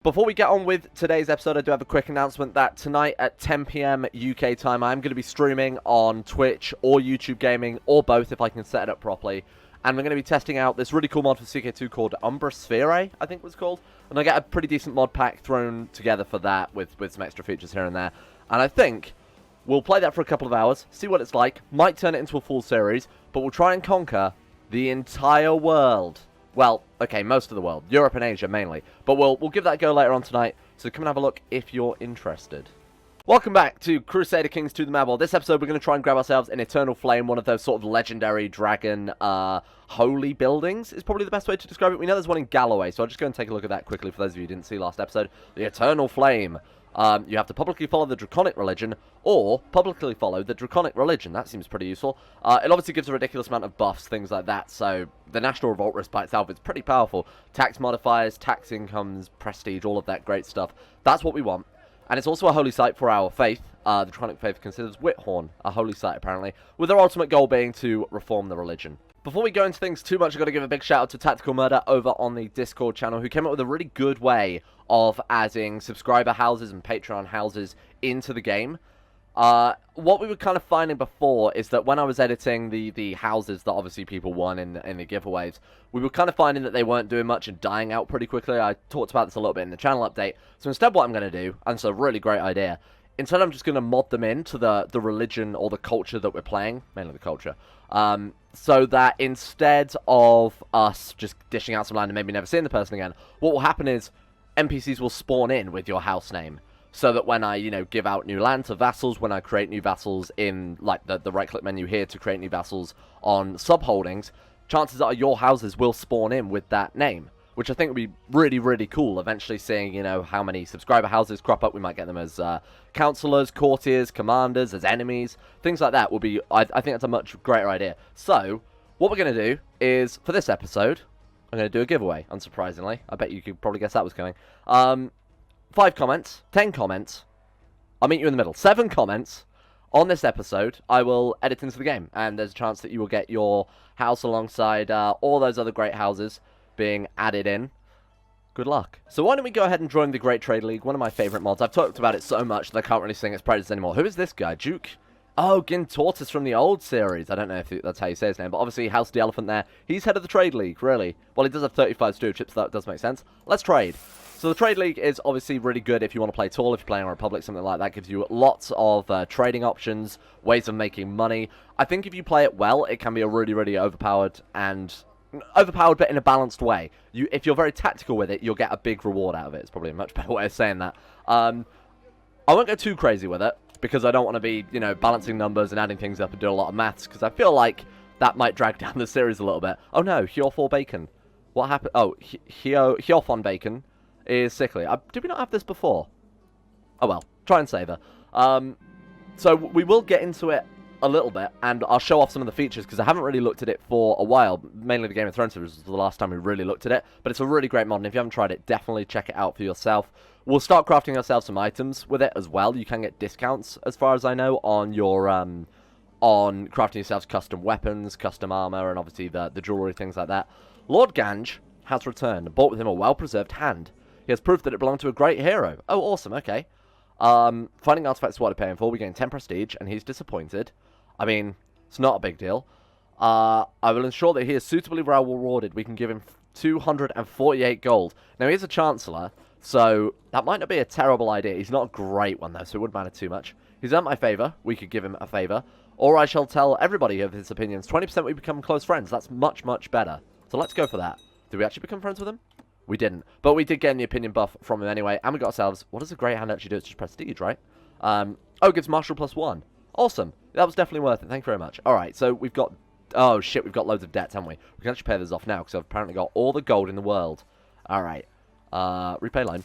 Before we get on with today's episode, I do have a quick announcement that tonight at 10 PM UK time, I'm going to be streaming on Twitch or YouTube Gaming, or both if I can set it up properly. And we're going to be testing out this really cool mod for CK2 called Umbra Sphere, I think it was called. And I get a pretty decent mod pack thrown together for that with some extra features here and there. And I think we'll play that for a couple of hours, see what it's like, might turn it into a full series, but we'll try and conquer the entire world. Well, okay, most of the world. Europe and Asia, mainly. But we'll give that a go later on tonight, so come and have a look if you're interested. Welcome back to Crusader Kings to the Map. This episode, we're going to try and grab ourselves an Eternal Flame, one of those sort of legendary dragon holy buildings, is probably the best way to describe it. We know there's one in Galloway, so I'll just go and take a look at that quickly for those of you who didn't see last episode. The Eternal Flame. You have to publicly follow the Draconic religion, or publicly follow the Draconic religion. That seems pretty useful. It obviously gives a ridiculous amount of buffs, things like that, so the National Revolt Risk by itself is pretty powerful. Tax modifiers, tax incomes, prestige, all of that great stuff. That's what we want. And it's also a holy site for our faith. The Draconic faith considers Whithorn a holy site, apparently, with their ultimate goal being to reform the religion. Before we go into things too much, I've got to give a big shout out to Tactical Murder over on the Discord channel, who came up with a really good way of adding subscriber houses and Patreon houses into the game. What we were kind of finding before is that when I was editing the houses that obviously people won in the giveaways, we were kind of finding that they weren't doing much and dying out pretty quickly. I talked about this a little bit in the channel update. So instead what I'm going to do, and it's a really great idea, instead I'm just going to mod them into the religion or the culture that we're playing, mainly the culture, so that instead of us just dishing out some land and maybe never seeing the person again, what will happen is NPCs will spawn in with your house name. So that when I, give out new land to vassals, when I create new vassals in, like, the right-click menu here to create new vassals on subholdings, chances are your houses will spawn in with that name, which I think would be really, really cool. Eventually seeing, how many subscriber houses crop up. We might get them as counselors, courtiers, commanders, as enemies. Things like that will be, I think that's a much greater idea. So, what we're going to do is, for this episode, I'm going to do a giveaway, unsurprisingly. I bet you could probably guess that was coming. 5 comments, 10 comments, I'll meet you in the middle. 7 comments on this episode, I will edit into the game. And there's a chance that you will get your house alongside all those other great houses being added in. Good luck. So why don't we go ahead and join the Great Trade League, one of my favourite mods. I've talked about it so much that I can't really sing its praises anymore. Who is this guy? Duke? Oh, Gintortis from the old series. I don't know if that's how you say his name, but obviously House the Elephant there. He's head of the Trade League, really. Well, he does have 35 stewardships, so that does make sense. Let's trade. So the Trade League is obviously really good if you want to play tall, if you're playing on Republic, something like that. Gives you lots of trading options, ways of making money. I think if you play it well, it can be a really, really overpowered but in a balanced way. If you're very tactical with it, you'll get a big reward out of it. It's probably a much better way of saying that. I won't go too crazy with it, because I don't want to be, balancing numbers and adding things up and do a lot of maths, because I feel like that might drag down the series a little bit. Oh no, Hjorfor Bacon. What happened? Oh, Hjorfon Bacon is sickly. Did we not have this before? Oh well, try and save her. So we will get into it a little bit, and I'll show off some of the features, because I haven't really looked at it for a while. Mainly the Game of Thrones series was the last time we really looked at it, but it's a really great mod, and if you haven't tried it, definitely check it out for yourself. We'll start crafting ourselves some items with it as well. You can get discounts, as far as I know, on your on crafting yourselves custom weapons, custom armor, and obviously the jewelry, things like that. Lord Ganj has returned and brought with him a well-preserved hand. He has proof that it belonged to a great hero. Oh, awesome, okay. Finding artifacts is what I'm paying for. We gain 10 prestige, and he's disappointed. I mean, it's not a big deal. I will ensure that he is suitably well rewarded. We can give him 248 gold. Now, he's a Chancellor, so that might not be a terrible idea. He's not a great one, though, so it wouldn't matter too much. He's earned my favour. We could give him a favour. Or I shall tell everybody of his opinions. 20% we become close friends. That's much, much better. So let's go for that. Did we actually become friends with him? We didn't. But we did get the opinion buff from him anyway. And we got ourselves... What does a great hand actually do? It's just prestige, right? Oh, it gives Marshal +1. Awesome. That was definitely worth it. Thank you very much. Alright, so we've got... Oh, shit, we've got loads of debts, haven't we? We can actually pay those off now, because I've apparently got all the gold in the world. Alright. Repay line.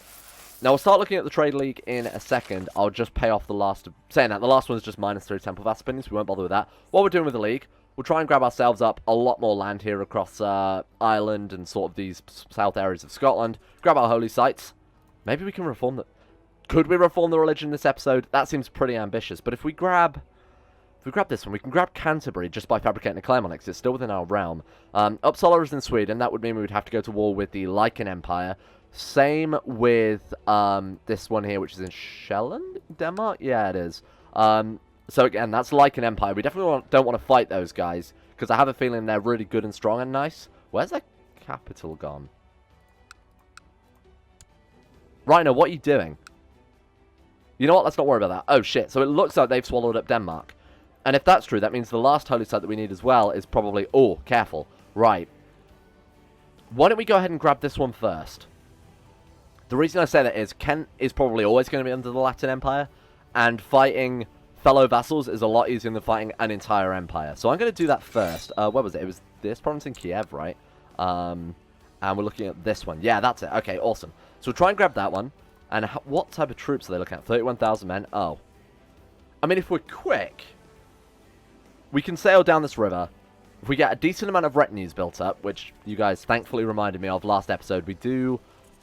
Now, we'll start looking at the Trade League in a second. I'll just pay off the last... Saying that, the last one's just -3 Temple Vassal opinions. We won't bother with that. What we're doing with the League... We'll try and grab ourselves up a lot more land here across Ireland and sort of these south areas of Scotland. Grab our holy sites. Maybe we can reform the... Could we reform the religion in this episode? That seems pretty ambitious. But if we grab this one, we can grab Canterbury just by fabricating a claim on it, 'cause it's still within our realm. Uppsala is in Sweden. That would mean we would have to go to war with the Lycan Empire. Same with this one here, which is in Sjælland, Denmark? Yeah, it is. So again, that's like an empire. We definitely don't want to fight those guys, because I have a feeling they're really good and strong and nice. Where's their capital gone? Rhino, what are you doing? You know what? Let's not worry about that. Oh, shit. So it looks like they've swallowed up Denmark. And if that's true, that means the last holy site that we need as well is probably... Oh, careful. Right. Why don't we go ahead and grab this one first? The reason I say that is Kent is probably always going to be under the Latin Empire, and fighting fellow vassals is a lot easier than fighting an entire empire. So I'm going to do that first. Where was it? It was this province in Kiev, right? And we're looking at this one. Yeah, that's it. Okay, awesome. So we'll try and grab that one. And what type of troops are they looking at? 31,000 men. Oh. I mean, if we're quick, we can sail down this river. If we get a decent amount of retinues built up, which you guys thankfully reminded me of last episode, we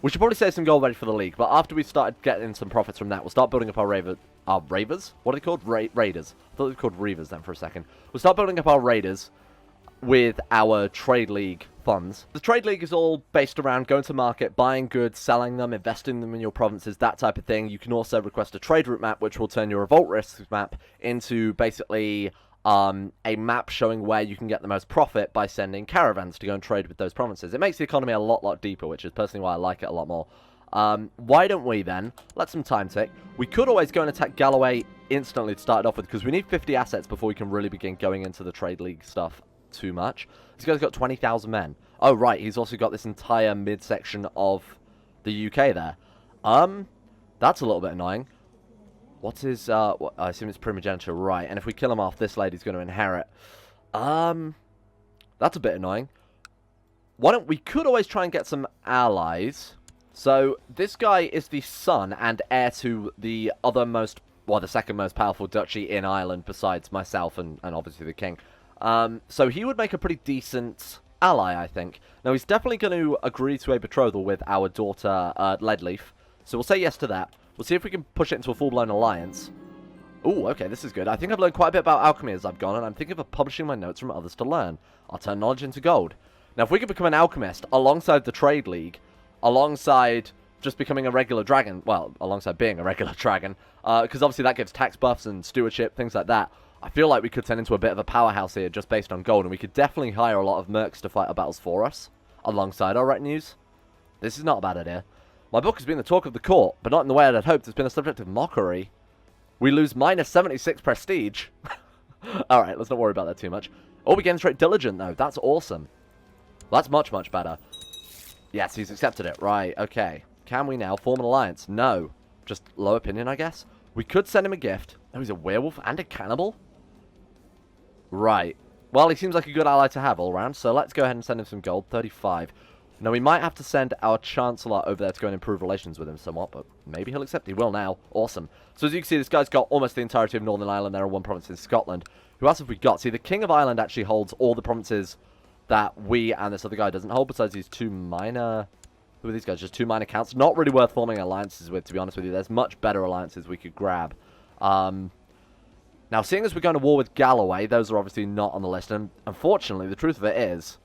should probably save some gold ready for the league. But after we started getting some profits from that, we'll start building up our Ravers? What are they called? Raiders. I thought they were called Reavers then for a second. We'll start building up our Raiders with our Trade League funds. The Trade League is all based around going to market, buying goods, selling them, investing them in your provinces, that type of thing. You can also request a trade route map, which will turn your revolt risks map into basically a map showing where you can get the most profit by sending caravans to go and trade with those provinces. It makes the economy a lot deeper, which is personally why I like it a lot more. Why don't we then let some time tick? We could always go and attack Galloway instantly to start it off with, because we need 50 assets before we can really begin going into the Trade League stuff too much. This guy's got 20,000 men. Oh, right, he's also got this entire midsection of the UK there. That's a little bit annoying. What is, I assume it's primogeniture, right, and if we kill him off, this lady's going to inherit. That's a bit annoying. We could always try and get some allies. So, this guy is the son and heir to the the second most powerful duchy in Ireland, besides myself and obviously the king. So he would make a pretty decent ally, I think. Now, he's definitely going to agree to a betrothal with our daughter, Leadleaf. So we'll say yes to that. We'll see if we can push it into a full-blown alliance. Ooh, okay, this is good. I think I've learned quite a bit about alchemy as I've gone, and I'm thinking of publishing my notes from others to learn. I'll turn knowledge into gold. Now, if we could become an alchemist alongside the Trade League, alongside just becoming a regular dragon, well, alongside being a regular dragon, because obviously that gives tax buffs and stewardship, things like that, I feel like we could turn into a bit of a powerhouse here just based on gold, and we could definitely hire a lot of mercs to fight our battles for us, alongside our retinues. This is not a bad idea. My book has been the talk of the court, but not in the way I'd hoped. It's been a subject of mockery. We lose minus 76 prestige. Alright, let's not worry about that too much. Oh, we demonstrate diligent, though. That's awesome. Well, that's much better. Yes, he's accepted it. Right, okay. Can we now form an alliance? No. Just low opinion, I guess. We could send him a gift. Oh, he's a werewolf and a cannibal? Right. Well, he seems like a good ally to have all around, so let's go ahead and send him some gold. 35. Now, we might have to send our Chancellor over there to go and improve relations with him somewhat, but maybe he'll accept. He will now. Awesome. So, as you can see, this guy's got almost the entirety of Northern Ireland there and one province in Scotland. Who else have we got? See, the King of Ireland actually holds all the provinces that we and this other guy doesn't hold, besides these two minor... Who are these guys? Just two minor counts. Not really worth forming alliances with, to be honest with you. There's much better alliances we could grab. Now, seeing as we're going to war with Galloway, those are obviously not on the list, and unfortunately, the truth of it is,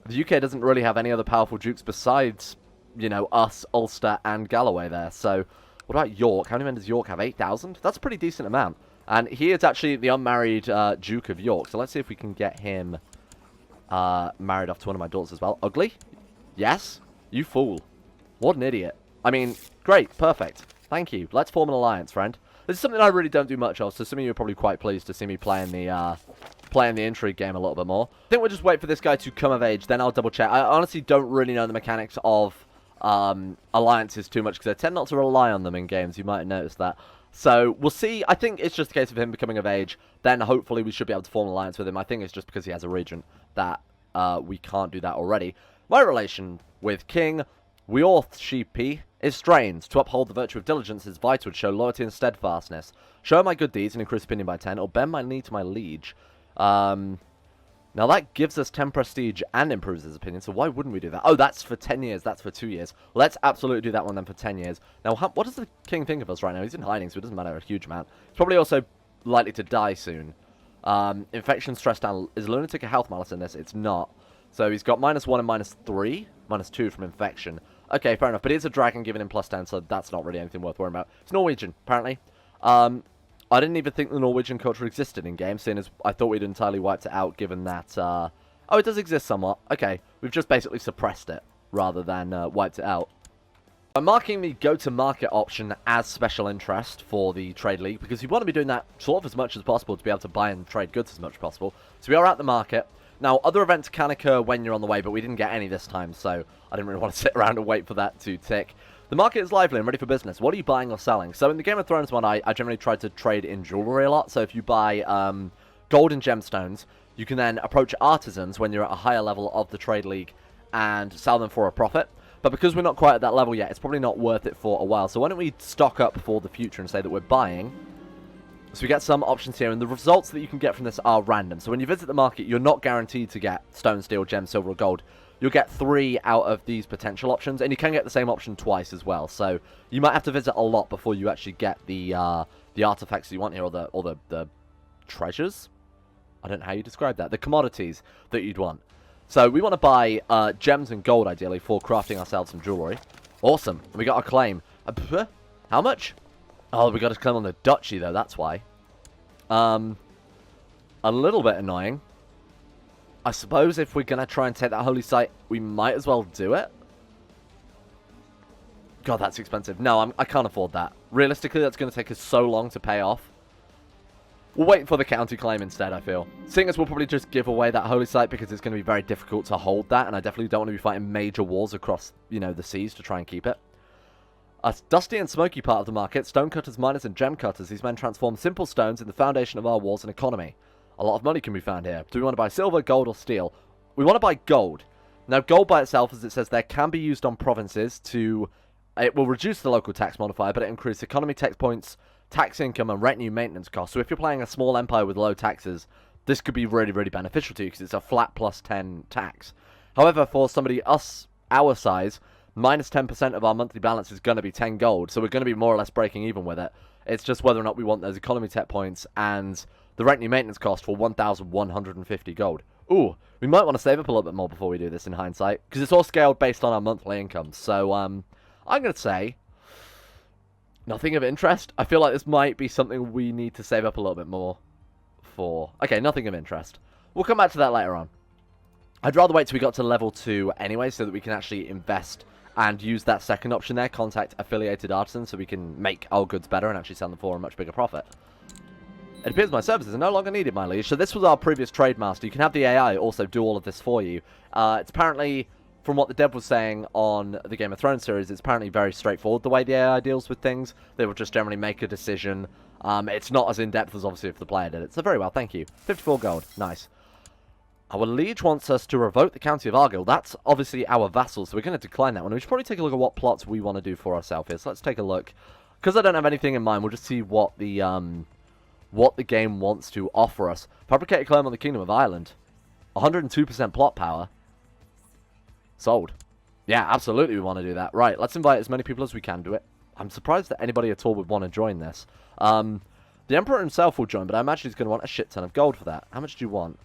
the UK doesn't really have any other powerful dukes besides, you know, us, Ulster, and Galloway there. So, what about York? How many men does York have? 8,000? That's a pretty decent amount. And he is actually the unmarried Duke of York. So let's see if we can get him married off to one of my daughters as well. Ugly? Yes? You fool. What an idiot. I mean, great. Perfect. Thank you. Let's form an alliance, friend. This is something I really don't do much of, so some of you are probably quite pleased to see me playing the intrigue game a little bit more. I think we'll just wait for this guy to come of age, then I'll double check. I honestly don't really know the mechanics of alliances too much, because I tend not to rely on them in games. You might have noticed that. So, we'll see. I think it's just a case of him becoming of age. Then, hopefully, we should be able to form an alliance with him. I think it's just because he has a regent that we can't do that already. My relation with King Weorthsheepy is strained. To uphold the virtue of diligence is vital to show loyalty and steadfastness. Show my good deeds and increase opinion by 10, or bend my knee to my liege. Now that gives us 10 prestige and improves his opinion, so why wouldn't we do that? Oh, that's for 10 years, that's for 2 years. Let's absolutely do that one then for 10 years. Now, what does the king think of us right now? He's in hiding, so it doesn't matter a huge amount. He's probably also likely to die soon. Infection, stress down. Is lunatic a health malus in this? It's not. So he's got -1 and -3, -2 from infection. Okay, fair enough. But it's a dragon giving him +10, so that's not really anything worth worrying about. It's Norwegian, apparently. I didn't even think the Norwegian culture existed in game, seeing as I thought we'd entirely wiped it out, given that... oh, it does exist somewhat. Okay, we've just basically suppressed it, rather than wiped it out. I'm marking the go-to-market option as special interest for the Trade League, because we want to be doing that sort of as much as possible to be able to buy and trade goods as much as possible. So we are at the market. Now, other events can occur when you're on the way, but we didn't get any this time, so I didn't really want to sit around and wait for that to tick. The market is lively and ready for business. What are you buying or selling? So in the Game of Thrones one, I generally try to trade in jewelry a lot. So if you buy gold and gemstones, you can then approach artisans when you're at a higher level of the Trade League and sell them for a profit. But because we're not quite at that level yet, it's probably not worth it for a while. So why don't we stock up for the future and say that we're buying. So we get some options here, and the results that you can get from this are random. So when you visit the market, you're not guaranteed to get stone, steel, gem, silver, or gold. You'll get 3 out of these potential options, and you can get the same option twice as well. So you might have to visit a lot before you actually get the artifacts you want here, or the treasures. I don't know how you describe that. The commodities that you'd want. So we want to buy gems and gold, ideally, for crafting ourselves some jewelry. Awesome. We got our claim. How much? Oh, we got to claim on the duchy, though. That's why. A little bit annoying. I suppose if we're going to try and take that holy site, we might as well do it. God, that's expensive. No, I can't afford that. Realistically, that's going to take us so long to pay off. We'll wait for the county claim instead, I feel. Seeing as we'll probably just give away that holy site because it's going to be very difficult to hold that, and I definitely don't want to be fighting major wars across, you know, the seas to try and keep it. A dusty and smoky part of the market, stonecutters, miners, and gem cutters. These men transform simple stones in the foundation of our walls and economy. A lot of money can be found here. Do we want to buy silver, gold, or steel? We want to buy gold. Now, gold by itself, as it says there, can be used on provinces to... It will reduce the local tax modifier, but it increases economy tax points, tax income, and retinue maintenance costs. So if you're playing a small empire with low taxes, this could be really, really beneficial to you because it's a flat +10 tax. However, for somebody our size, minus 10% of our monthly balance is going to be 10 gold, so we're going to be more or less breaking even with it. It's just whether or not we want those economy tech points and the retinue maintenance cost for 1,150 gold. Ooh, we might want to save up a little bit more before we do this in hindsight, because it's all scaled based on our monthly income. So, I'm going to say nothing of interest. I feel like this might be something we need to save up a little bit more for. Okay, nothing of interest. We'll come back to that later on. I'd rather wait till we got to level 2 anyway, so that we can actually invest and use that second option there, contact affiliated artisans, so we can make our goods better and actually sell them for a much bigger profit. It appears my services are no longer needed, my liege. So this was our previous trade master. You can have the AI also do all of this for you. It's apparently, from what the dev was saying on the Game of Thrones series, it's apparently very straightforward the way the AI deals with things. They will just generally make a decision. It's not as in-depth as obviously if the player did it. So very well, thank you. 54 gold. Nice. Our liege wants us to revoke the county of Argyll. That's obviously our vassals, so we're going to decline that one. We should probably take a look at what plots we want to do for ourselves here. So let's take a look. Because I don't have anything in mind, we'll just see what the game wants to offer us. Fabricate a claim on the Kingdom of Ireland. 102% plot power. Sold. Yeah, absolutely we want to do that. Right, let's invite as many people as we can to it. I'm surprised that anybody at all would want to join this. The Emperor himself will join, but I imagine he's going to want a shit ton of gold for that. How much do you want?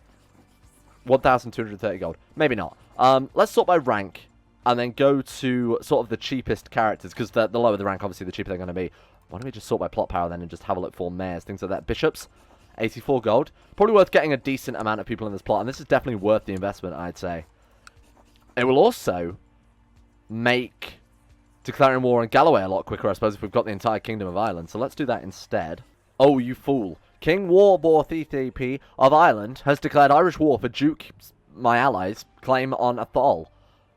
1,230 gold. Maybe not. Let's sort by rank, and then go to sort of the cheapest characters, because the lower the rank, obviously, the cheaper they're going to be. Why don't we just sort by plot power then and just have a look for mayors, things like that. Bishops, 84 gold. Probably worth getting a decent amount of people in this plot, and this is definitely worth the investment, I'd say. It will also make declaring war on Galloway a lot quicker, I suppose, if we've got the entire Kingdom of Ireland. So let's do that instead. Oh, you fool. King Warborth of Ireland has declared Irish war for Duke, my allies, claim on Atholl.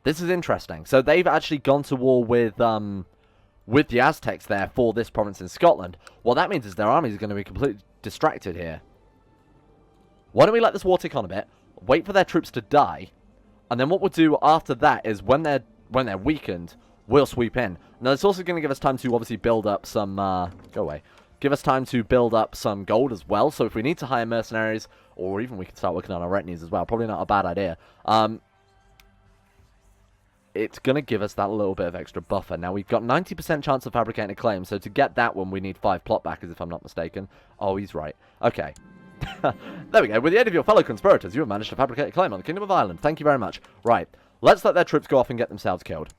This is interesting. So they've actually gone to war with the Aztecs there for this province in Scotland. What that means is their armies are going to be completely distracted here. Why don't we let this war tick on a bit, wait for their troops to die, and then what we'll do after that is when they're weakened, we'll sweep in. Now it's also going to give us time to obviously build up some go away. Give us time to build up some gold as well. So if we need to hire mercenaries, or even we can start working on our retinues as well, probably not a bad idea. It's going to give us that little bit of extra buffer. Now, we've got 90% chance of fabricating a claim, so to get that one, we need 5 plot backers, if I'm not mistaken. Oh, he's right. Okay. There we go. With the aid of your fellow conspirators, you have managed to fabricate a claim on the Kingdom of Ireland. Thank you very much. Right. Let's let their troops go off and get themselves killed.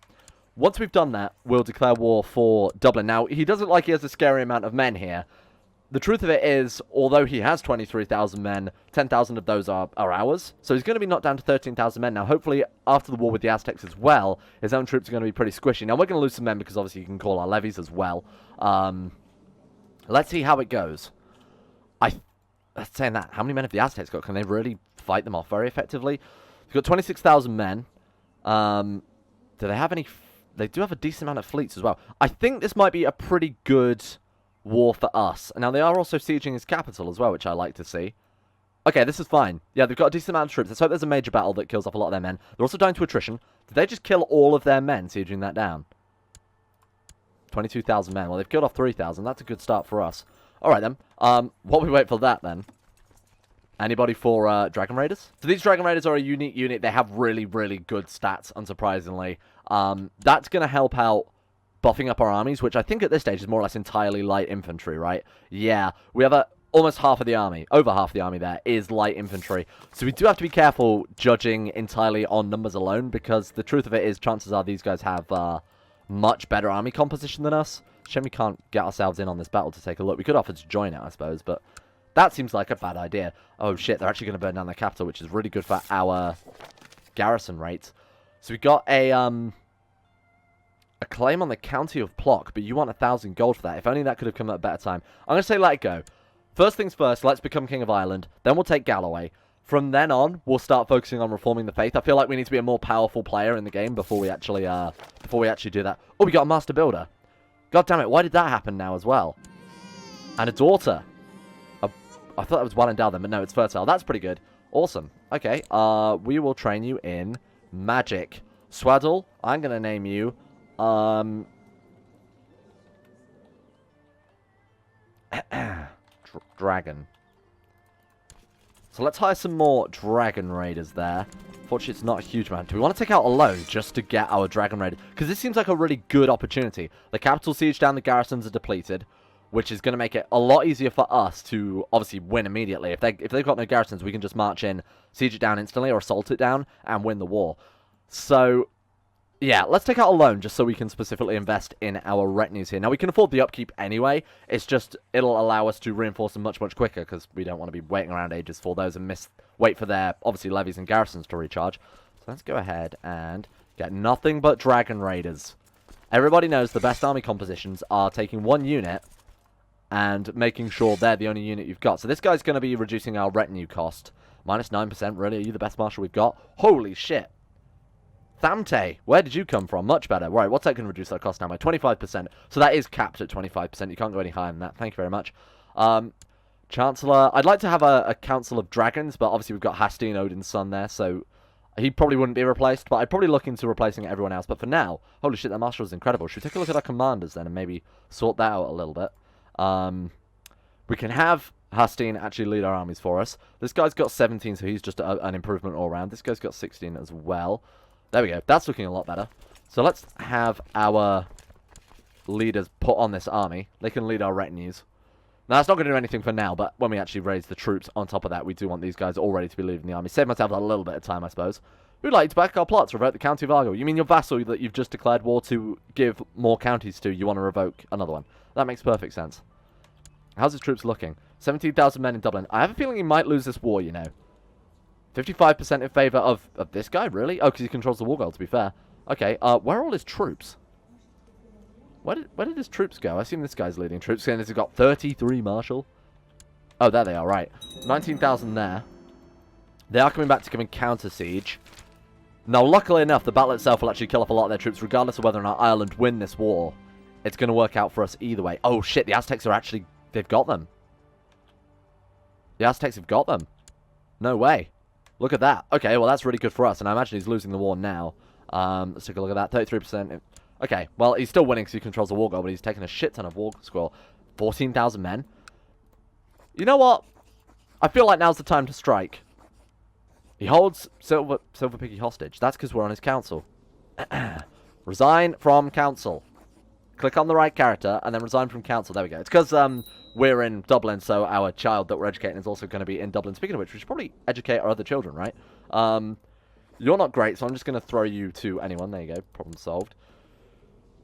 Once we've done that, we'll declare war for Dublin. Now, he doesn't like he has a scary amount of men here. The truth of it is, although he has 23,000 men, 10,000 of those are ours. So he's going to be knocked down to 13,000 men. Now, hopefully, after the war with the Aztecs as well, his own troops are going to be pretty squishy. Now, we're going to lose some men because, obviously, you can call our levies as well. Let's see how it goes. Saying that, how many men have the Aztecs got? Can they really fight them off very effectively? They've got 26,000 men. Do they have any... They do have a decent amount of fleets as well. I think this might be a pretty good war for us. Now, they are also sieging his capital as well, which I like to see. Okay, this is fine. Yeah, they've got a decent amount of troops. Let's hope there's a major battle that kills off a lot of their men. They're also dying to attrition. Did they just kill all of their men, sieging that down? 22,000 men. Well, they've killed off 3,000. That's a good start for us. All right, then. While we wait for that, then. Anybody for Dragon Raiders? So these Dragon Raiders are a unique unit. They have really, really good stats, unsurprisingly. That's going to help out buffing up our armies, which I think at this stage is more or less entirely light infantry, right? Yeah, we have almost half of the army, over half the army there, is light infantry. So we do have to be careful judging entirely on numbers alone, because the truth of it is chances are these guys have much better army composition than us. Shame we can't get ourselves in on this battle to take a look. We could offer to join it, I suppose, but that seems like a bad idea. Oh shit, they're actually going to burn down their capital, which is really good for our garrison rates. So we got a claim on the county of Plock, but you want 1,000 gold for that. If only that could have come at a better time. I'm going to say let it go. First things first, let's become King of Ireland. Then we'll take Galloway. From then on, we'll start focusing on reforming the faith. I feel like we need to be a more powerful player in the game before we actually do that. Oh, we got a master builder. God damn it, why did that happen now as well? And a daughter. I thought that was well endowed then, but no, it's fertile. That's pretty good. Awesome. Okay, we will train you in magic. Swaddle, I'm going to name you Dragon. So let's hire some more Dragon Raiders there. Fortunately, it's not a huge amount. Do we want to take out a loan just to get our Dragon Raiders? Because this seems like a really good opportunity. The capital siege down, the garrisons are depleted, which is going to make it a lot easier for us to obviously win immediately. If they've got no garrisons, we can just march in, siege it down instantly, or assault it down, and win the war. So yeah, let's take out a loan just so we can specifically invest in our retinues here. Now, we can afford the upkeep anyway. It's just, it'll allow us to reinforce them much, much quicker because we don't want to be waiting around ages for those and wait for their, obviously, levies and garrisons to recharge. So let's go ahead and get nothing but Dragon Raiders. Everybody knows the best army compositions are taking one unit and making sure they're the only unit you've got. So this guy's going to be reducing our retinue cost. Minus 9%, really? Are you the best marshal we've got? Holy shit. Thamte, where did you come from? Much better. Right, what's that going to reduce our cost now by? 25%. So that is capped at 25%. You can't go any higher than that. Thank you very much. Chancellor, I'd like to have a Council of Dragons, but obviously we've got Hastin, Odin's son there, so he probably wouldn't be replaced, but I'd probably look into replacing everyone else. But for now, holy shit, that marshal is incredible. Should we take a look at our commanders then and maybe sort that out a little bit? We can have Hastin actually lead our armies for us. This guy's got 17, so he's just an improvement all around. This guy's got 16 as well. There we go. That's looking a lot better. So let's have our leaders put on this army. They can lead our retinues. Now, that's not going to do anything for now, but when we actually raise the troops on top of that, we do want these guys all ready to be leading the army. Save myself a little bit of time, I suppose. Who'd like to back our plots? Revoke the County of Argyll. You mean your vassal that you've just declared war to give more counties to, you want to revoke another one? That makes perfect sense. How's his troops looking? 17,000 men in Dublin. I have a feeling he might lose this war, you know. 55% in favour of this guy, really? Oh, because he controls the war goal, to be fair. Okay, where are all his troops? Where did his troops go? I assume this guy's leading troops, and he's got 33 marshal. Oh, there they are, right. 19,000 there. They are coming back to giving counter-siege. Now, luckily enough, the battle itself will actually kill off a lot of their troops, regardless of whether or not Ireland win this war. It's going to work out for us either way. Oh, shit, the Aztecs are actually... They've got them. The Aztecs have got them. No way. Look at that. Okay, well, that's really good for us, and I imagine he's losing the war now. Let's take a look at that. 33%. Okay, well, he's still winning because he controls the war goal, but he's taking a shit ton of war score. 14,000 men. You know what? I feel like now's the time to strike. He holds Silver Piggy hostage. That's because we're on his council. Resign from council. Click on the right character, and then resign from council. There we go. It's because we're in Dublin, so our child that we're educating is also going to be in Dublin. Speaking of which, we should probably educate our other children, right? You're not great, so I'm just going to throw you to anyone. There you go. Problem solved.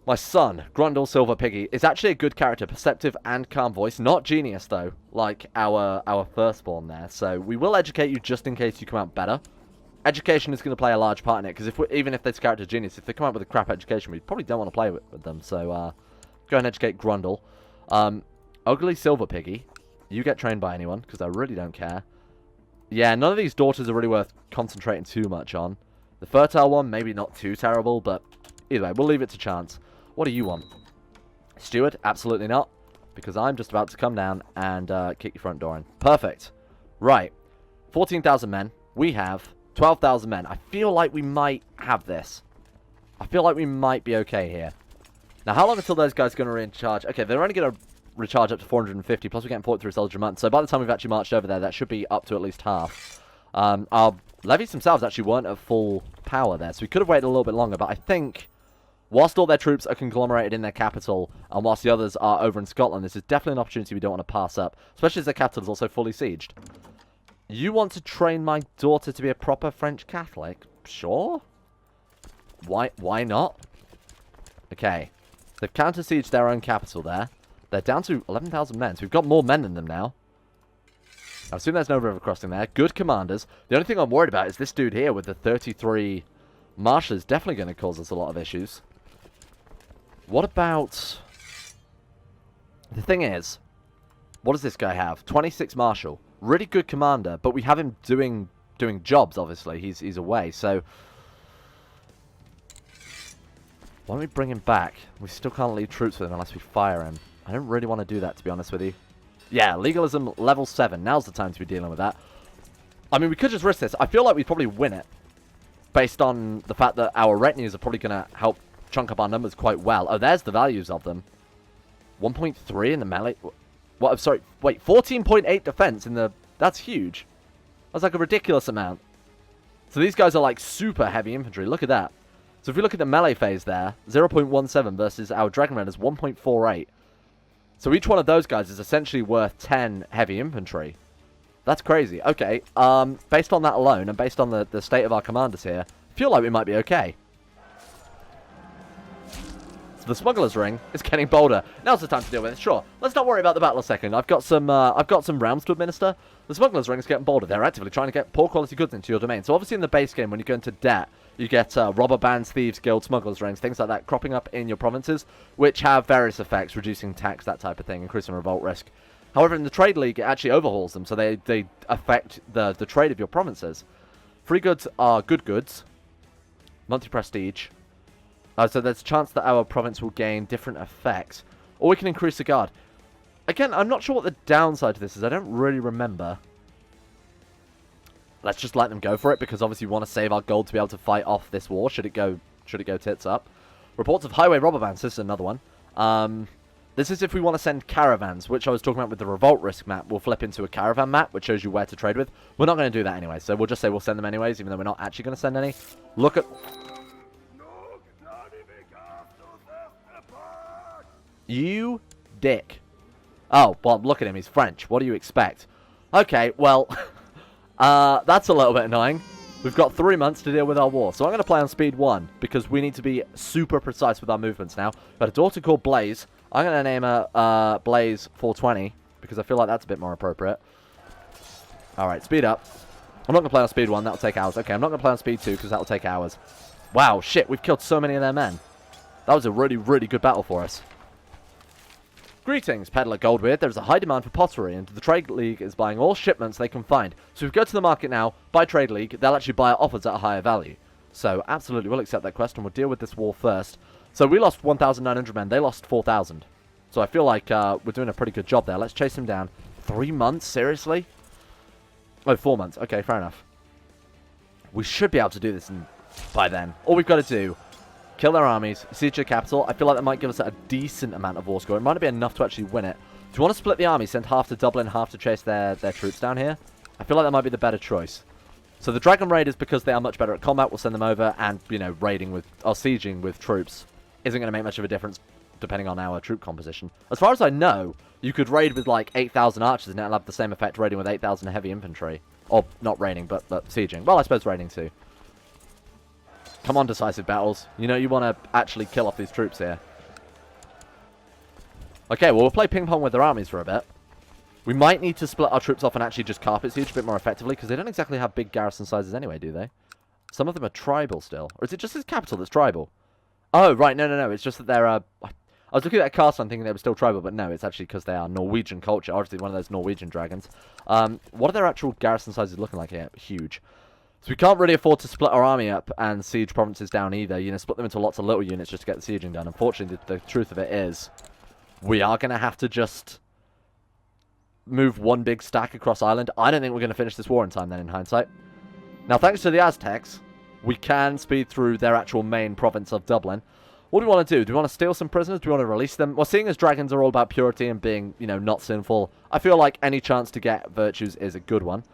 My son, Grundle Silver Piggy, is actually a good character, perceptive and calm voice. Not genius, though, like our firstborn there. So we will educate you just in case you come out better. Education is going to play a large part in it, because even if this character's genius, if they come out with a crap education, we probably don't want to play with them. So go ahead and educate Grundle. Ugly Silver Piggy, you get trained by anyone, because I really don't care. Yeah, none of these daughters are really worth concentrating too much on. The fertile one, maybe not too terrible, but either way, we'll leave it to chance. What do you want? Steward? Absolutely not. Because I'm just about to come down and kick your front door in. Perfect. Right. 14,000 men. We have 12,000 men. I feel like we might have this. I feel like we might be okay here. Now, how long until those guys are going to recharge? Okay, they're only going to recharge up to 450, plus we're getting 43 soldiers a month. So by the time we've actually marched over there, that should be up to at least half. Our levies themselves actually weren't at full power there, so we could have waited a little bit longer, but I think whilst all their troops are conglomerated in their capital, and whilst the others are over in Scotland, this is definitely an opportunity we don't want to pass up, especially as their capital is also fully sieged. You want to train my daughter to be a proper French Catholic? Sure. Why not? Okay. They've counter-sieged their own capital there. They're down to 11,000 men, so we've got more men than them now. I assume there's no river crossing there. Good commanders. The only thing I'm worried about is this dude here with the 33 marshals. Definitely going to cause us a lot of issues. What about... The thing is, what does this guy have? 26 marshal. Really good commander, but we have him doing jobs, obviously. He's away, so... Why don't we bring him back? We still can't lead troops with him unless we fire him. I don't really want to do that, to be honest with you. Yeah, legalism level 7. Now's the time to be dealing with that. I mean, we could just risk this. I feel like we'd probably win it, based on the fact that our retinues are probably going to help chunk up our numbers quite well. Oh, there's the values of them. 1.3 in the melee. What? I'm sorry. Wait, 14.8 defense in the... That's huge. That's like a ridiculous amount. So these guys are like super heavy infantry. Look at that. So if we look at the melee phase there, 0.17 versus our Dragon Raiders 1.48. So each one of those guys is essentially worth 10 heavy infantry. That's crazy. Okay, based on that alone, and based on the state of our commanders here, I feel like we might be okay. So the Smuggler's Ring is getting bolder. Now's the time to deal with it. Sure, let's not worry about the battle a second. I've got some realms to administer. The Smuggler's Ring is getting bolder. They're actively trying to get poor quality goods into your domain. So obviously in the base game, when you go into debt, you get robber bands, thieves, guilds, smugglers' rings, things like that cropping up in your provinces, which have various effects, reducing tax, that type of thing, increasing revolt risk. However, in the Trade League, it actually overhauls them, so they affect the trade of your provinces. Free goods are good goods. Monthly prestige. So there's a chance that our province will gain different effects. Or we can increase the guard. Again, I'm not sure what the downside to this is. I don't really remember. Let's just let them go for it, because obviously we want to save our gold to be able to fight off this war, should it go tits up. Reports of highway robber bands, this is another one. This is if we want to send caravans, which I was talking about with the revolt risk map. We'll flip into a caravan map, which shows you where to trade with. We're not going to do that anyway, so we'll just say we'll send them anyways, even though we're not actually going to send any. Look at... You dick. Oh, well, look at him, he's French. What do you expect? Okay, well... that's a little bit annoying. We've got 3 months to deal with our war. So I'm going to play on speed 1, because we need to be super precise with our movements now. We've got a daughter called Blaze. I'm going to name her Blaze 420, because I feel like that's a bit more appropriate. Alright, speed up. I'm not going to play on speed 1, that'll take hours. Okay, I'm not going to play on speed 2, because that'll take hours. Wow, shit, we've killed so many of their men. That was a really, really good battle for us. Greetings, Peddler Goldbeard. There's a high demand for pottery, and the Trade League is buying all shipments they can find. So if we go to the market now, buy Trade League, they'll actually buy our offers at a higher value. So absolutely, we'll accept that quest, and we'll deal with this war first. So we lost 1,900 men. They lost 4,000. So I feel like we're doing a pretty good job there. Let's chase them down. 3 months? Seriously? Oh, 4 months. Okay, fair enough. We should be able to do this by then. All we've got to do... Kill their armies, siege the capital. I feel like that might give us a decent amount of war score. It might not be enough to actually win it. Do you want to split the army, send half to Dublin, half to chase their troops down here? I feel like that might be the better choice. So the Dragon Raiders, because they are much better at combat, we'll send them over, and, you know, raiding with, or sieging with troops isn't going to make much of a difference depending on our troop composition. As far as I know, you could raid with like 8,000 archers and it'll have the same effect raiding with 8,000 heavy infantry. Or, not raiding, but sieging. Well, I suppose raiding too. Come on, Decisive Battles. You know you want to actually kill off these troops here. Okay, well, we'll play ping pong with their armies for a bit. We might need to split our troops off and actually just carpet siege a bit more effectively, because they don't exactly have big garrison sizes anyway, do they? Some of them are tribal still. Or is it just his capital that's tribal? Oh, right, no. It's just that they're... I was looking at a cast one thinking they were still tribal, but no, it's actually because they are Norwegian culture. Obviously, one of those Norwegian dragons. What are their actual garrison sizes looking like here? Huge. So we can't really afford to split our army up and siege provinces down either. You know, split them into lots of little units just to get the sieging done. Unfortunately, the truth of it is, we are going to have to just move one big stack across Ireland. I don't think we're going to finish this war in time then, in hindsight. Now, thanks to the Aztecs, we can speed through their actual main province of Dublin. What do we want to do? Do we want to steal some prisoners? Do we want to release them? Well, seeing as dragons are all about purity and being, you know, not sinful, I feel like any chance to get virtues is a good one.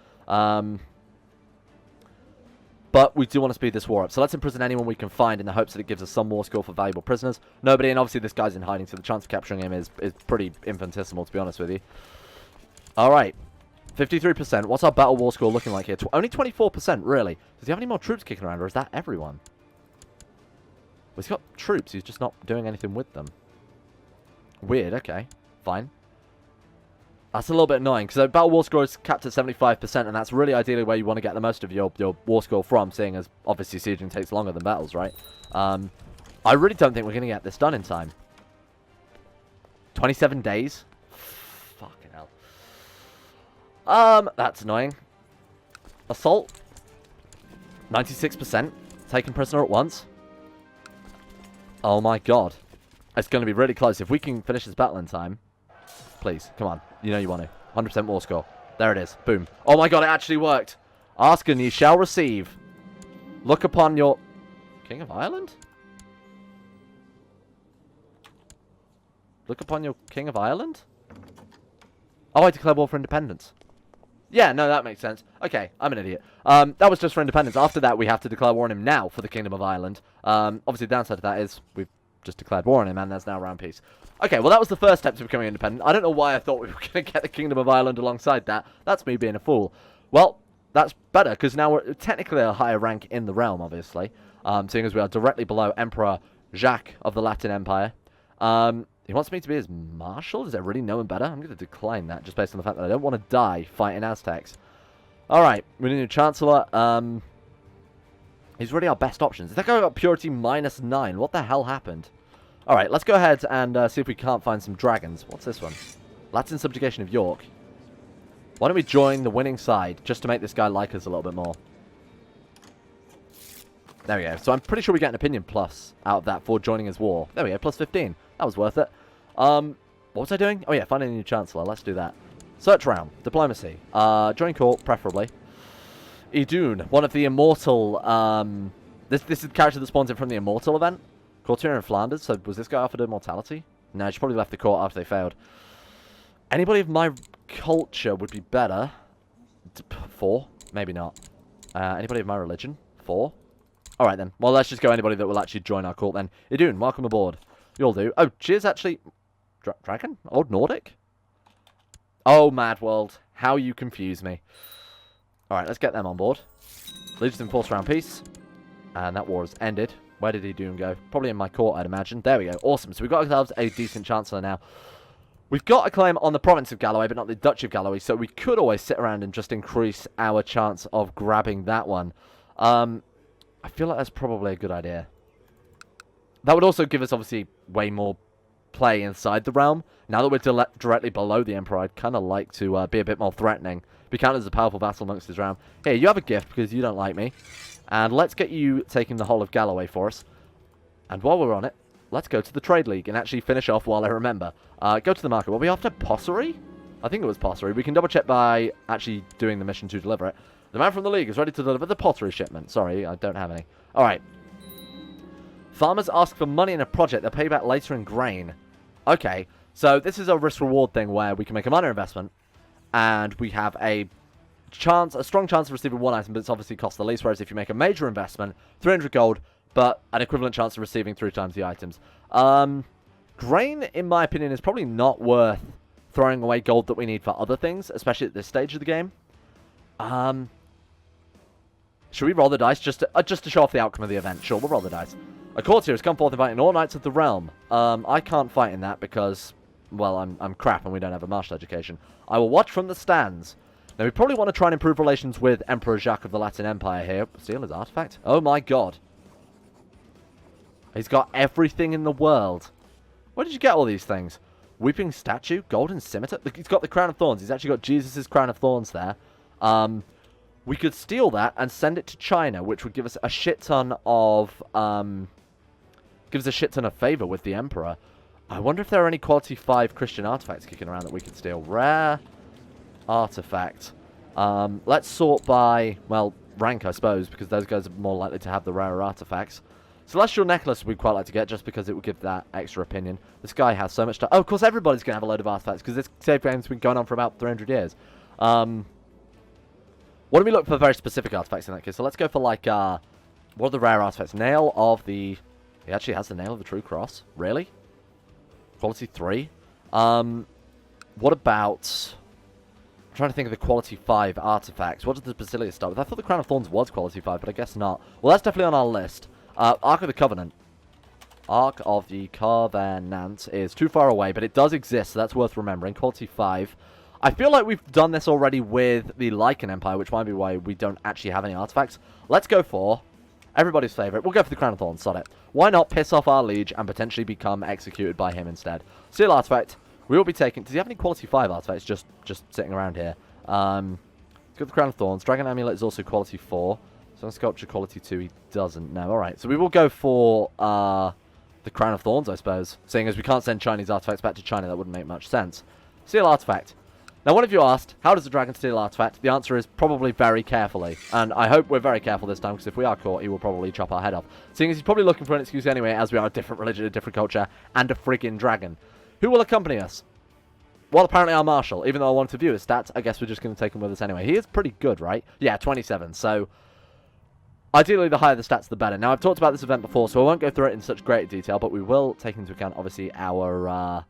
But we do want to speed this war up. So let's imprison anyone we can find in the hopes that it gives us some war score for valuable prisoners. Nobody, and obviously this guy's in hiding, so the chance of capturing him is pretty infinitesimal, to be honest with you. Alright. 53%. What's our battle war score looking like here? Only 24%, really. Does he have any more troops kicking around, or is that everyone? Well, he's got troops. He's just not doing anything with them. Weird. Okay. Fine. That's a little bit annoying, because battle war score is capped at 75%, and that's really ideally where you want to get the most of your war score from, seeing as obviously sieging takes longer than battles, right? I really don't think we're going to get this done in time. 27 days? Fucking hell. That's annoying. Assault? 96%. Taken prisoner at once. Oh my god. It's going to be really close. If we can finish this battle in time... Please, come on. You know you want to. 100% war score. There it is. Boom. Oh my god, it actually worked. Ask and ye shall receive. Look upon your... King of Ireland? Look upon your King of Ireland? Oh, I declare war for independence. Yeah, no, that makes sense. Okay, I'm an idiot. That was just for independence. After that, we have to declare war on him now for the Kingdom of Ireland. Obviously, the downside to that is we've just declared war on him, and there's now round peace. Okay, well, that was the first step to becoming independent. I don't know why I thought we were going to get the Kingdom of Ireland alongside that. That's me being a fool. Well, that's better, because now we're technically a higher rank in the realm, obviously, seeing as we are directly below Emperor Jacques of the Latin Empire. He wants me to be his marshal? Is there really no one better? I'm going to decline that, just based on the fact that I don't want to die fighting Aztecs. Alright, we need a Chancellor. He's really our best options. Is that guy got purity -9? What the hell happened? Alright, let's go ahead and see if we can't find some dragons. What's this one? Latin subjugation of York. Why don't we join the winning side, just to make this guy like us a little bit more? There we go. So I'm pretty sure we get an opinion plus out of that for joining his war. There we go, plus 15. That was worth it. What was I doing? Oh yeah, finding a new Chancellor. Let's do that. Search round. Diplomacy. Join court, preferably. Idun, one of the immortal... This is the character that spawns in from the immortal event. Courtier in Flanders. So was this guy offered immortality? No, she probably left the court after they failed. Anybody of my culture would be better. 4? Maybe not. Anybody of my religion? 4? Alright then. Well, let's just go anybody that will actually join our court then. Idun, welcome aboard. You'll do. Oh, cheers actually... Dragon? Old Nordic? Oh, Mad World. How you confuse me. Alright, let's get them on board. Legion's enforced round peace. And that war has ended. Where did Idun go? Probably in my court, I'd imagine. There we go. Awesome. So we've got ourselves a decent Chancellor now. We've got a claim on the province of Galloway, but not the Duchy of Galloway, so we could always sit around and just increase our chance of grabbing that one. I feel like that's probably a good idea. That would also give us, obviously, way more play inside the realm. Now that we're directly below the Emperor, I'd kind of like to be a bit more threatening. Be counted as a powerful vassal amongst his realm. Here, you have a gift because you don't like me. And let's get you taking the whole of Galloway for us. And while we're on it, let's go to the Trade League and actually finish off while I remember. Go to the market. Were we after Pottery? I think it was Pottery. We can double check by actually doing the mission to deliver it. The man from the League is ready to deliver the pottery shipment. Sorry, I don't have any. Alright. Farmers ask for money in a project. They'll pay back later in grain. Okay. So this is a risk-reward thing where we can make a minor investment. And we have a strong chance of receiving one item, but it's obviously cost the least. Whereas if you make a major investment, 300 gold, but an equivalent chance of receiving 3 times the items. Grain, in my opinion, is probably not worth throwing away gold that we need for other things, especially at this stage of the game. Should we roll the dice just to show off the outcome of the event? Sure, we'll roll the dice. A courtier has come forth inviting all knights of the realm. I can't fight in that because well, I'm crap and we don't have a martial education. I will watch from the stands. Now, we probably want to try and improve relations with Emperor Jacques of the Latin Empire here. Steal his artifact? Oh my god. He's got everything in the world. Where did you get all these things? Weeping Statue? Golden Scimitar? He's got the Crown of Thorns. He's actually got Jesus' Crown of Thorns there. We could steal that and send it to China, which would give us a shit ton of... favour with the Emperor. I wonder if there are any quality 5 Christian artifacts kicking around that we could steal. Rare artifact. Let's sort by, well, rank, I suppose, because those guys are more likely to have the rarer artifacts. Celestial Necklace we'd quite like to get, just because it would give that extra opinion. This guy has so much stuff. Oh, of course, everybody's going to have a load of artifacts, because this save game's been going on for about 300 years. What do we look for very specific artifacts in that case? So let's go for, like, what are the rare artifacts? Nail of the... He actually has the Nail of the True Cross. Really? Quality 3? What about... I'm trying to think of the quality 5 artifacts. What does the Basilius start with? I thought the Crown of Thorns was quality 5, but I guess not. Well, that's definitely on our list. Ark of the Covenant. Ark of the Covenant is too far away, but it does exist, so that's worth remembering. Quality 5. I feel like we've done this already with the Lycan Empire, which might be why we don't actually have any artifacts. Let's go for everybody's favourite. We'll go for the Crown of Thorns, sod it. Why not piss off our liege and potentially become executed by him instead? Seal artifact. We will be taking... Does he have any quality 5 artifacts just sitting around here? Let's go for the Crown of Thorns. Dragon Amulet is also quality 4. Stone Sculpture quality 2, he doesn't know. Alright, so we will go for the Crown of Thorns, I suppose. Seeing as we can't send Chinese artifacts back to China, that wouldn't make much sense. Seal artifact. Now, one of you asked, how does a dragon steal artifact? The answer is probably very carefully. And I hope we're very careful this time, because if we are caught, he will probably chop our head off. Seeing as he's probably looking for an excuse anyway, as we are a different religion, a different culture, and a friggin' dragon. Who will accompany us? Well, apparently our marshal. Even though I wanted to view his stats, I guess we're just going to take him with us anyway. He is pretty good, right? Yeah, 27. So, ideally, the higher the stats, the better. Now, I've talked about this event before, so I won't go through it in such great detail, but we will take into account, obviously, our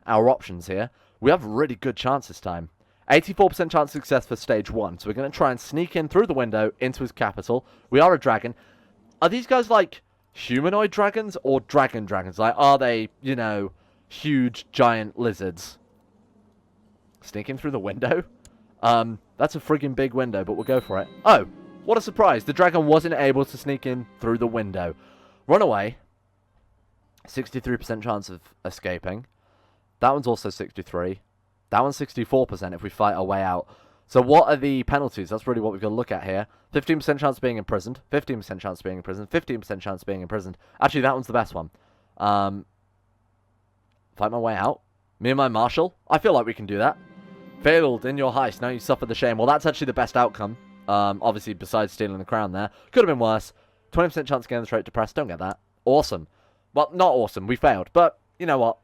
options here. We have a really good chance this time. 84% chance of success for stage 1. So we're going to try and sneak in through the window into his capital. We are a dragon. Are these guys like humanoid dragons or dragon dragons? Like, are they, you know, huge giant lizards? Sneak in through the window? That's a friggin' big window, but we'll go for it. Oh, what a surprise. The dragon wasn't able to sneak in through the window. Run away. 63% chance of escaping. That one's also 63. That one's 64% if we fight our way out. So what are the penalties? That's really what we've got to look at here. 15% chance of being imprisoned. 15% chance of being imprisoned. 15% chance of being imprisoned. Actually, that one's the best one. Fight my way out. Me and my marshal. I feel like we can do that. Failed in your heist. Now you suffer the shame. Well, that's actually the best outcome. Obviously, besides stealing the crown there. Could have been worse. 20% chance of getting the trait depressed. Don't get that. Awesome. Well, not awesome. We failed. But, you know what?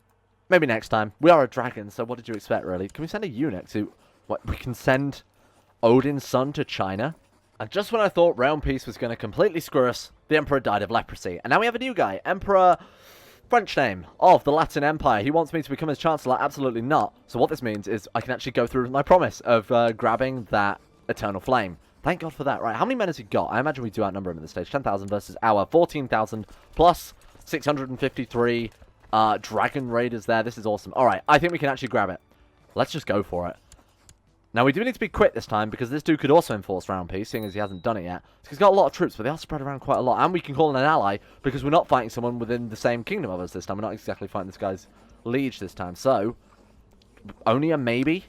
Maybe next time. We are a dragon, so what did you expect, really? Can we send a eunuch to... What, we can send Odin's son to China? And just when I thought realm peace was going to completely screw us, the Emperor died of leprosy. And now we have a new guy. Emperor... French name of the Latin Empire. He wants me to become his chancellor. Absolutely not. So what this means is I can actually go through with my promise of grabbing that eternal flame. Thank God for that. Right, how many men has he got? I imagine we do outnumber him at this stage. 10,000 versus our 14,000 plus 653... Dragon Raiders there. This is awesome. Alright, I think we can actually grab it. Let's just go for it. Now, we do need to be quick this time, because this dude could also enforce round peace, seeing as he hasn't done it yet. He's got a lot of troops, but they are spread around quite a lot. And we can call in an ally, because we're not fighting someone within the same kingdom of us this time. We're not exactly fighting this guy's liege this time. So, only a maybe?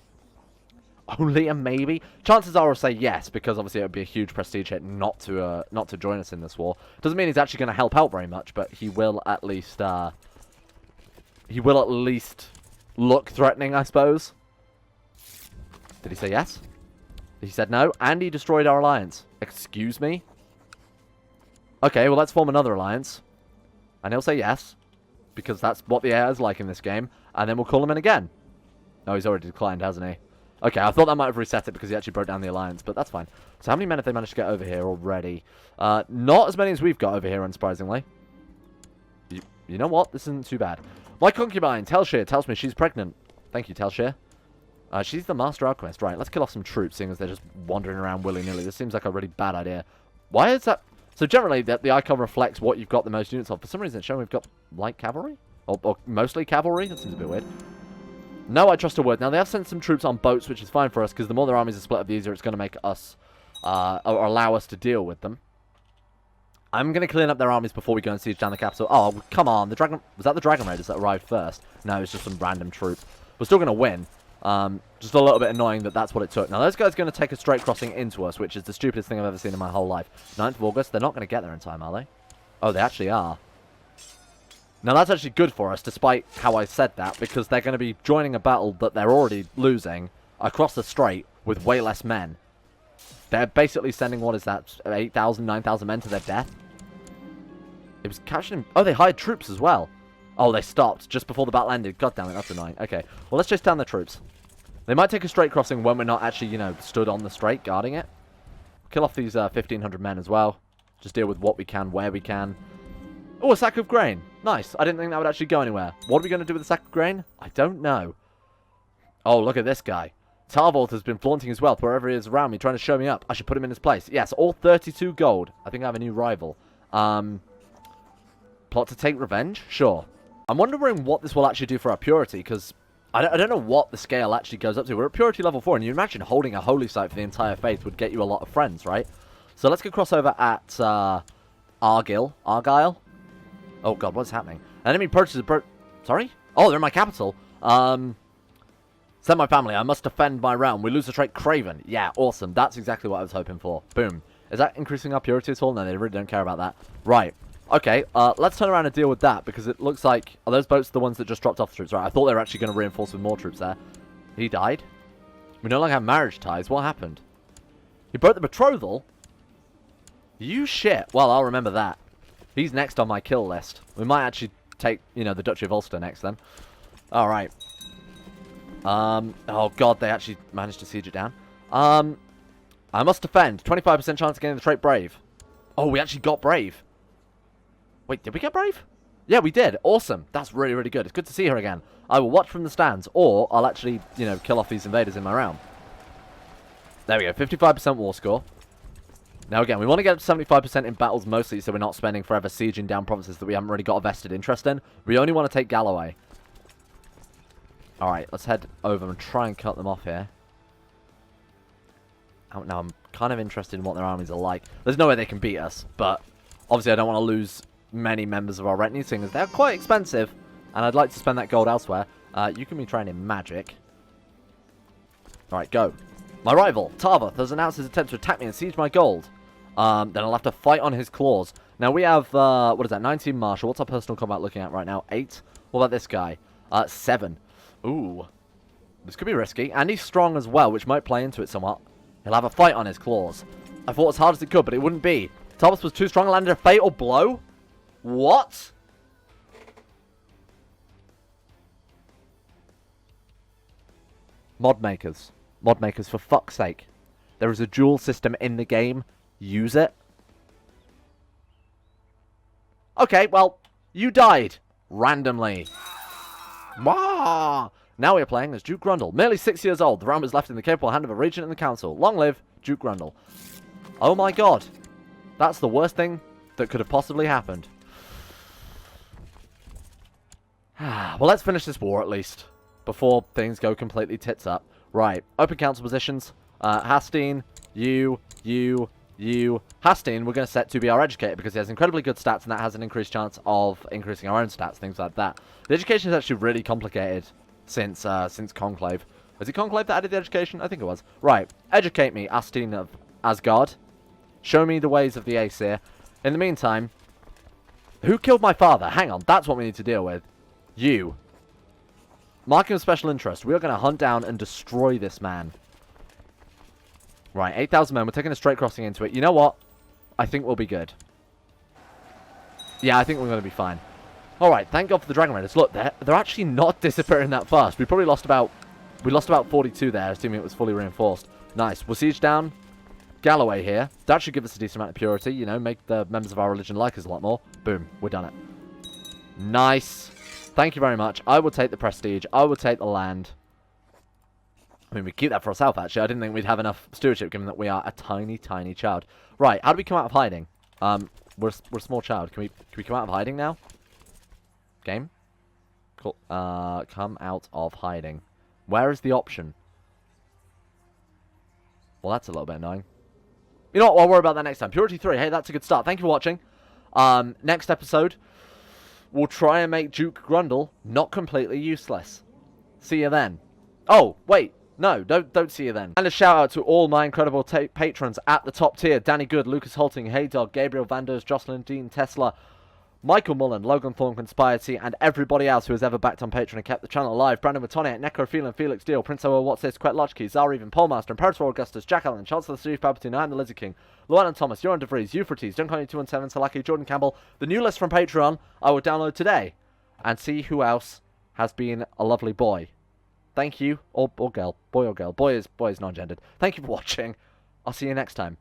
Only a maybe? Chances are I'll say yes, because obviously it would be a huge prestige hit not to join us in this war. Doesn't mean he's actually going to help out very much, but he will at least... He will at least look threatening, I suppose. Did he say yes? He said no, and he destroyed our alliance. Excuse me? Okay, well, let's form another alliance. And he'll say yes, because that's what the air is like in this game. And then we'll call him in again. No, he's already declined, hasn't he? Okay, I thought that might have reset it because he actually broke down the alliance, but that's fine. So how many men have they managed to get over here already? Not as many as we've got over here, unsurprisingly. You know what? This isn't too bad. My concubine, Telshir, tells me she's pregnant. Thank you, Telshir. She's the master alchemist. Right, let's kill off some troops, seeing as they're just wandering around willy-nilly. This seems like a really bad idea. Why is that? So generally, the icon reflects what you've got the most units of. For some reason, it's showing we've got light cavalry? Or mostly cavalry? That seems a bit weird. No, I trust her word. Now, they have sent some troops on boats, which is fine for us, because the more their armies are split up, the easier it's going to make us, or allow us to deal with them. I'm going to clean up their armies before we go and siege down the capital. Oh, come on. Was that the Dragon Raiders that arrived first? No, it's just some random troop. We're still going to win. Just a little bit annoying that that's what it took. Now, those guys are going to take a straight crossing into us, which is the stupidest thing I've ever seen in my whole life. 9th of August, they're not going to get there in time, are they? Oh, they actually are. Now, that's actually good for us, despite how I said that, because they're going to be joining a battle that they're already losing across the strait with way less men. They're basically sending, what is that, 8,000, 9,000 men to their death? It was capturing... Oh, they hired troops as well. Oh, they stopped just before the battle ended. God damn it, that's annoying. Okay, well, let's chase down the troops. They might take a straight crossing when we're not actually, you know, stood on the strait guarding it. Kill off these 1,500 men as well. Just deal with what we can, where we can. Oh, a sack of grain. Nice. I didn't think that would actually go anywhere. What are we going to do with the sack of grain? I don't know. Oh, look at this guy. Tarvold has been flaunting his wealth wherever he is around me, trying to show me up. I should put him in his place. Yes, all 32 gold. I think I have a new rival. Plot to take revenge? Sure. I'm wondering what this will actually do for our purity, because I don't know what the scale actually goes up to. We're at purity level 4, and you imagine holding a holy site for the entire faith would get you a lot of friends, right? So let's go cross over at Argyle. Oh god, what's happening? Enemy approaches sorry? Oh, they're in my capital. Send my family. I must defend my realm. We lose the trait Craven. Yeah, awesome. That's exactly what I was hoping for. Boom. Is that increasing our purity at all? No, they really don't care about that. Right. Okay, let's turn around and deal with that, because it looks like... Are those boats the ones that just dropped off troops? Right, I thought they were actually going to reinforce with more troops there. He died? We no longer have marriage ties. What happened? He broke the betrothal? You shit. Well, I'll remember that. He's next on my kill list. We might actually take, you know, the Duchy of Ulster next then. Alright. Oh god, they actually managed to siege it down. I must defend. 25% chance of getting the trait Brave. Oh, we actually got Brave. Wait, did we get Brave? Yeah, we did. Awesome. That's really, really good. It's good to see her again. I will watch from the stands, or I'll actually, you know, kill off these invaders in my realm. There we go. 55% war score. Now, again, we want to get up to 75% in battles mostly, so we're not spending forever sieging down provinces that we haven't really got a vested interest in. We only want to take Galloway. Alright, let's head over and try and cut them off here. Now, I'm kind of interested in what their armies are like. There's no way they can beat us, but obviously I don't want to lose many members of our retinue, seeing as they're quite expensive, and I'd like to spend that gold elsewhere. You can be trained in magic. Alright, go. My rival, Tarvoth, has announced his attempt to attack me and siege my gold. Then I'll have to fight on his claws. Now we have, what is that, 19 martial. What's our personal combat looking at right now? 8. What about this guy? 7. Ooh. This could be risky. And he's strong as well, which might play into it somewhat. He'll have a fight on his claws. I fought as hard as it could, but it wouldn't be. Tarvoth was too strong and landed a fatal blow? What? Mod makers. Mod makers, for fuck's sake. There is a duel system in the game. Use it. Okay, well, you died. Randomly. Wah! Now we are playing as Duke Grundle. Merely 6 years old, the realm is left in the capable hand of a regent in the council. Long live Duke Grundle. Oh my god. That's the worst thing that could have possibly happened. Well, let's finish this war at least, before things go completely tits up. Right, open council positions. Hastine, you. Hastine, we're going to set to be our educator because he has incredibly good stats, and that has an increased chance of increasing our own stats, things like that. The education is actually really complicated since Conclave. Was it Conclave that added the education? I think it was. Right, educate me, Hastine of Asgard. Show me the ways of the Aesir. In the meantime, who killed my father? Hang on, that's what we need to deal with. You. Marking of special interest. We are going to hunt down and destroy this man. Right, 8,000 men. We're taking a straight crossing into it. You know what? I think we'll be good. Yeah, I think we're going to be fine. Alright, thank God for the Dragon Raiders. Look, they're actually not disappearing that fast. We probably lost about... We lost about 42 there, assuming it was fully reinforced. Nice. We'll siege down Galloway here. That should give us a decent amount of purity. You know, make the members of our religion like us a lot more. Boom. We're done it. Nice. Thank you very much. I will take the prestige. I will take the land. I mean, we keep that for ourselves, actually. I didn't think we'd have enough stewardship, given that we are a tiny, tiny child. Right, how do we come out of hiding? We're a small child. Can we come out of hiding now? Game? Cool. Come out of hiding. Where is the option? Well, that's a little bit annoying. You know what? I'll worry about that next time. Purity 3. Hey, that's a good start. Thank you for watching. Next episode, we'll try and make Duke Grundle not completely useless. See you then. Oh, wait. No, don't see you then. And a shout out to all my incredible patrons at the top tier. Danny Good, Lucas Holting, Heydog, Gabriel Vanders, Jocelyn Dean, Tesla, Michael Mullen, Logan Thorne Conspiracy, and everybody else who has ever backed on Patreon and kept the channel alive. Brandon Watoniak, Necrophilan, Felix Deal, Prince Owen, What's This, Quet Lodgkey, Zareven, Polmaster, Imperator Augustus, Jack Allen, Chancellor Steve Palpatine, I am the Lizard King, Llewellyn Thomas, Joran DeVries, Euphrates, Duncan217, Salaki, Jordan Campbell. The new list from Patreon I will download today and see who else has been a lovely boy. Thank you, or girl, boy or girl. Boy is non-gendered. Thank you for watching. I'll see you next time.